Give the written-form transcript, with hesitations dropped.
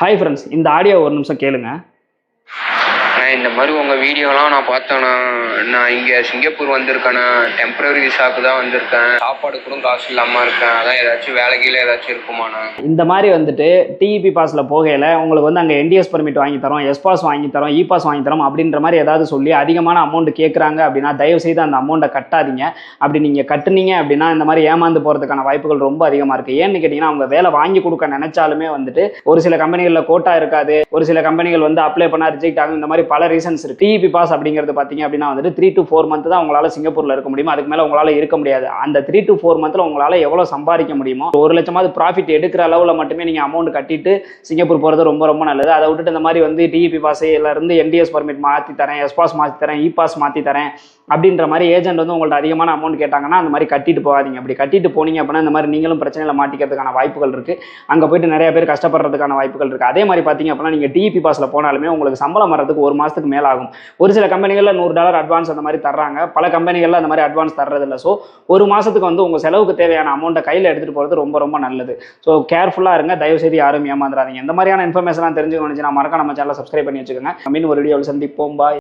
Hi friends, இந்த audio ஒரு நிமிஷம் கேளுங்க. இந்த மாதிரி உங்கள் வீடியோலாம் நான் பார்த்தேண்ணா. நான் இங்கே சிங்கப்பூர் வந்திருக்கேண்ணா. டெம்பரரி விசாவுக்கு தான் வந்திருக்கேன். சாப்பாடு கூட காசு இல்லாமல் இருக்கேன். அதான் ஏதாச்சும் வேலைகீழ ஏதாச்சும் இருக்குமாண்ணா? இந்த மாதிரி வந்துட்டு டிஇபி பாஸில் போகையில் உங்களுக்கு வந்து அங்கே என்டிஎஸ் பர்மிட் வாங்கி தரோம், எஸ் பாஸ் வாங்கி தரோம், இ பாஸ் வாங்கி தரோம் அப்படின்ற மாதிரி ஏதாவது சொல்லி அதிகமான அமௌண்ட் கேட்குறாங்க அப்படின்னா தயவுசெய்து அந்த அமௌண்ட்டை கட்டாதீங்க. அப்படி நீங்கள் கட்டுனீங்க அப்படின்னா இந்த மாதிரி ஏமாந்து போகிறதுக்கான வாய்ப்புகள் ரொம்ப அதிகமாக இருக்குது. ஏன்னு கேட்டிங்கன்னா அவங்க வேலை வாங்கி கொடுக்க நினைச்சாலுமே வந்துட்டு ஒரு சில கம்பெனிகளில் கோட்டா இருக்காது, ஒரு சில கம்பெனிகள் வந்து அப்ளை பண்ணால் ரிஜெக்ட் ஆகும். இந்த மாதிரி பல ரீசன்ஸ் இருக்கு. டிஇபி பாஸ் அப்படிங்கிறது பார்த்தீங்க அப்படின்னா வந்துட்டு 3 to 4 month தான் உங்களால் சிங்கப்பூரில் இருக்க முடியும். அதுக்கு மேலே உங்களால் இருக்க முடியாது. அந்த 3 to 4 monthல உங்களால் எவ்வளோ சம்பாதிக்க முடியுமோ 1 லட்சமாவது ப்ராஃபிட் எடுக்கிற அளவில் மட்டுமே நீங்கள் அமௌண்ட் கட்டிட்டு சிங்கப்பூர் போகிறது ரொம்ப ரொம்ப நல்லது. அதை விட்டுட்டு இந்த மாதிரி வந்து டிஇபி பாஸ்லேருந்து என்டிஎஸ் பர்மிட் மாற்றி தரேன், எஸ் பாஸ் மாற்றி தரேன், இ பாஸ் மாற்றி தரேன் அப்படின்ற மாதிரி ஏஜென்ட் வந்து உங்கள்ட்ட அதிகமான அமௌண்ட் கேட்டாங்கன்னா அந்த மாதிரி கட்டிட்டு போகாதீங்க. அப்படி கட்டிட்டு போனீங்க அப்படின்னா இந்த மாதிரி நீங்களும் பிரச்சனையில் மாட்டிக்கிறதுக்கான வாய்ப்புகள் இருக்குது. அங்கே போயிட்டு நிறைய பேர் கஷ்டப்படுறதுக்கான வாய்ப்புகள் இருக்குது. அதே மாதிரி பார்த்தீங்க அப்படின்னா நீங்கள் டிஇபி பாஸில் போனாலுமே உங்களுக்கு சம்பளம் வரதுக்கு 1 மாதத்துக்கு மேலே ஆகும். ஒரு சில கம்பெனிகளில் $100 அட்வான்ஸ் அந்த மாதிரி தர்றாங்க, பல கம்பெனிகளில் அந்த மாதிரி அட்வான்ஸ் தர்றதில்லை. ஸோ 1 மாதத்துக்கு வந்து உங்கள் செலவுக்கு தேவையான அமௌண்ட்டை கையில் எடுத்துகிட்டு போகிறது ரொம்ப ரொம்ப நல்லது. ஸோ கேர்ஃபுல்லாக இருங்க, தயவுசெய்து யாரும் ஏமாந்துடாதீங்க. இந்த மாதிரியான இன்ஃபர்மேஷன்லாம் தெரிஞ்சுக்கணும்னு நினச்சி நான் மறக்காம நம்ம சேனலை சப்ஸ்கிரைப் பண்ணி வச்சுக்கோங்க. மீன் ஒரு வீடியோவில் சந்திப்போம். பாய்.